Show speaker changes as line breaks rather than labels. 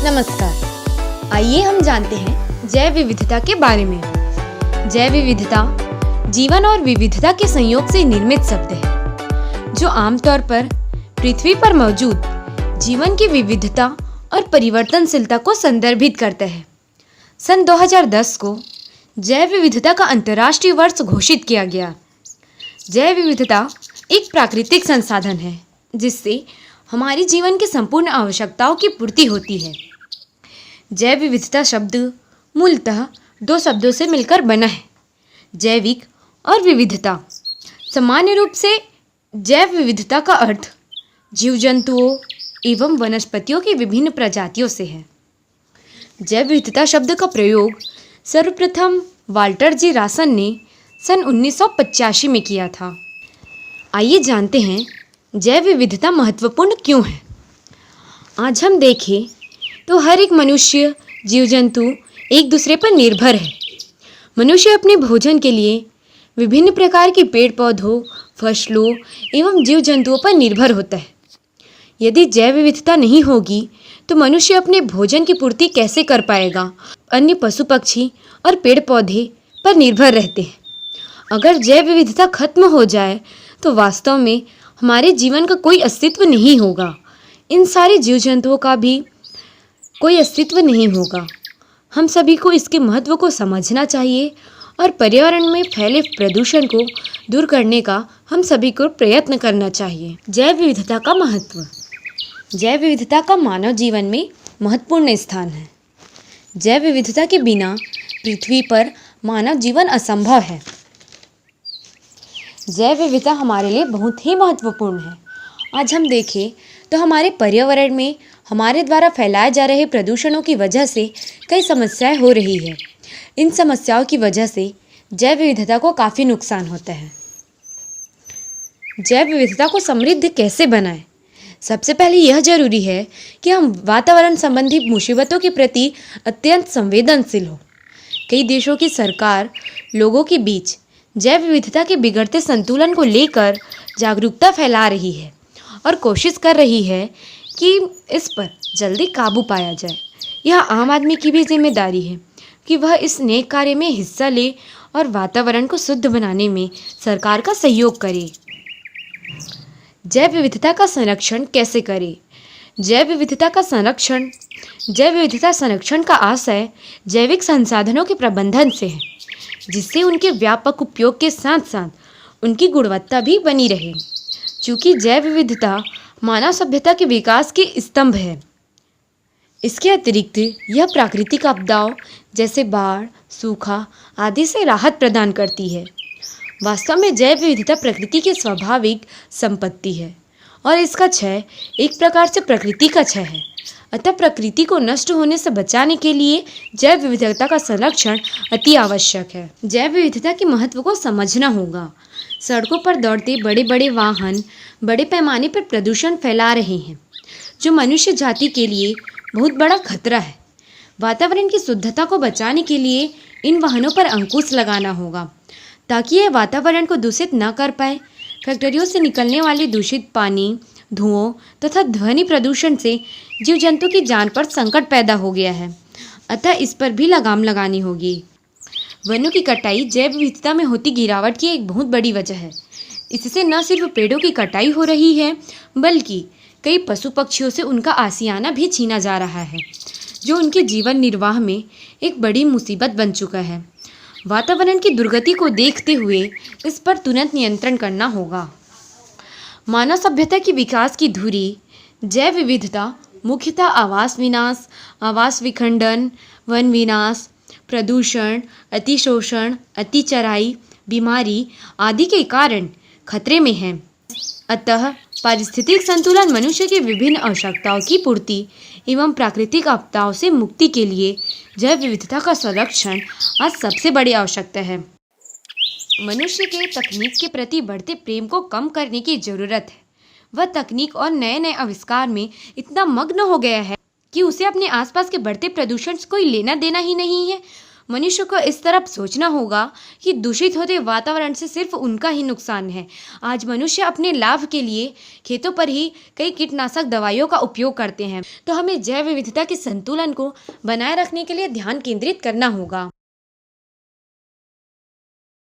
नमस्कार। आइए हम जानते हैं जैव विविधता के बारे में। जैव विविधता जीवन और विविधता के संयोग से निर्मित शब्द है, जो आमतौर पर पृथ्वी पर मौजूद जीवन की विविधता और परिवर्तनशीलता को संदर्भित करता है। सन 2010 को जैव विविधता का अंतर्राष्ट्रीय वर्ष घोषित किया गया। जैव विविधता एक प्राकृतिक संसाधन है जिससे हमारी जीवन की संपूर्ण आवश्यकताओं की पूर्ति होती है। जैव विविधता शब्द मूलतः दो शब्दों से मिलकर बना है, जैविक और विविधता। सामान्य रूप से जैव विविधता का अर्थ जीव जंतुओं एवं वनस्पतियों की विभिन्न प्रजातियों से है। जैव विविधता शब्द का प्रयोग सर्वप्रथम वाल्टर जी रासन ने सन 1985 में किया था। आइए जानते हैं जैव विविधता महत्वपूर्ण क्यों है। आज हम देखें तो हर एक मनुष्य, जीव जंतु एक दूसरे पर निर्भर है। मनुष्य अपने भोजन के लिए विभिन्न प्रकार के पेड़ पौधों, फसलों एवं जीव जंतुओं पर निर्भर होता है। यदि जैव विविधता नहीं होगी तो मनुष्य अपने भोजन की पूर्ति कैसे कर पाएगा। अन्य पशु पक्षी और पेड़ पौधे पर निर्भर रहते हैं। अगर जैव विविधता खत्म हो जाए तो वास्तव में हमारे जीवन का कोई अस्तित्व नहीं होगा। इन सारे जीव जंतुओं का भी कोई अस्तित्व नहीं होगा। हम सभी को इसके महत्व को समझना चाहिए और पर्यावरण में फैले प्रदूषण को दूर करने का हम सभी को प्रयत्न करना चाहिए। जैव विविधता का महत्व। जैव विविधता का मानव जीवन में महत्वपूर्ण स्थान है। जैव विविधता के बिना पृथ्वी पर मानव जीवन असंभव है। जैव विविधता हमारे लिए बहुत ही महत्वपूर्ण है। आज हम देखें तो हमारे पर्यावरण में हमारे द्वारा फैलाए जा रहे प्रदूषणों की वजह से कई समस्याएं हो रही है। इन समस्याओं की वजह से जैव विविधता को काफ़ी नुकसान होता है। जैव विविधता को समृद्ध कैसे बनाएं? सबसे पहले यह जरूरी है कि हम वातावरण संबंधी मुसीबतों के प्रति अत्यंत संवेदनशील हो। कई देशों की सरकार लोगों के बीच जैव विविधता के बिगड़ते संतुलन को लेकर जागरूकता फैला रही है और कोशिश कर रही है कि इस पर जल्दी काबू पाया जाए। यह आम आदमी की भी जिम्मेदारी है कि वह इस नेक कार्य में हिस्सा ले और वातावरण को शुद्ध बनाने में सरकार का सहयोग करे। जैव विविधता का संरक्षण कैसे करें? जैव विविधता संरक्षण का आशय जैविक संसाधनों के प्रबंधन से है, जिससे उनके व्यापक उपयोग के साथ साथ उनकी गुणवत्ता भी बनी रहे। चूँकि जैव विविधता मानव सभ्यता के विकास के स्तंभ है। इसके अतिरिक्त यह प्राकृतिक आपदाओं जैसे बाढ़, सूखा आदि से राहत प्रदान करती है। वास्तव में जैव विविधता प्रकृति की स्वाभाविक संपत्ति है और इसका क्षय एक प्रकार से प्रकृति का क्षय है। अतः प्रकृति को नष्ट होने से बचाने के लिए जैव विविधता का संरक्षण अति आवश्यक है। जैव विविधता के महत्व को समझना होगा। सड़कों पर दौड़ते बड़े बड़े वाहन बड़े पैमाने पर प्रदूषण फैला रहे हैं, जो मनुष्य जाति के लिए बहुत बड़ा खतरा है। वातावरण की शुद्धता को बचाने के लिए इन वाहनों पर अंकुश लगाना होगा ताकि यह वातावरण को दूषित न कर पाए। फैक्ट्रियों से निकलने वाले दूषित पानी, धुओं तथा ध्वनि प्रदूषण से जीव जंतु की जान पर संकट पैदा हो गया है, अतः इस पर भी लगाम लगानी होगी। वनों की कटाई जैव विविधता में होती गिरावट की एक बहुत बड़ी वजह है। इससे न सिर्फ पेड़ों की कटाई हो रही है, बल्कि कई पशु पक्षियों से उनका आशियाना भी छीना जा रहा है, जो उनके जीवन निर्वाह में एक बड़ी मुसीबत बन चुका है। वातावरण की दुर्गति को देखते हुए इस पर तुरंत नियंत्रण करना होगा। मानव सभ्यता की विकास की धुरी जैव विविधता मुख्यतः आवास विनाश, आवास विखंडन, वन विनाश, प्रदूषण, अतिशोषण, अतिचराई, बीमारी आदि के कारण खतरे में है। अतः पारिस्थितिक संतुलन मनुष्य की विभिन्न आवश्यकताओं की पूर्ति एवं प्राकृतिक आपदाओं से मुक्ति के लिए जैव विविधता का संरक्षण आज सबसे बड़ी आवश्यकता है। मनुष्य के तकनीक के प्रति बढ़ते प्रेम को कम करने की जरूरत है। वह तकनीक और नए नए आविष्कार में इतना मग्न हो गया है कि उसे अपने आसपास के बढ़ते प्रदूषण से कोई लेना देना ही नहीं है। मनुष्य को इस तरफ सोचना होगा कि दूषित होते वातावरण से सिर्फ उनका ही नुकसान है। आज मनुष्य अपने लाभ के लिए खेतों पर ही कई कीटनाशक दवाइयों का उपयोग करते हैं, तो हमें जैव विविधता के संतुलन को बनाए रखने के लिए ध्यान केंद्रित करना होगा।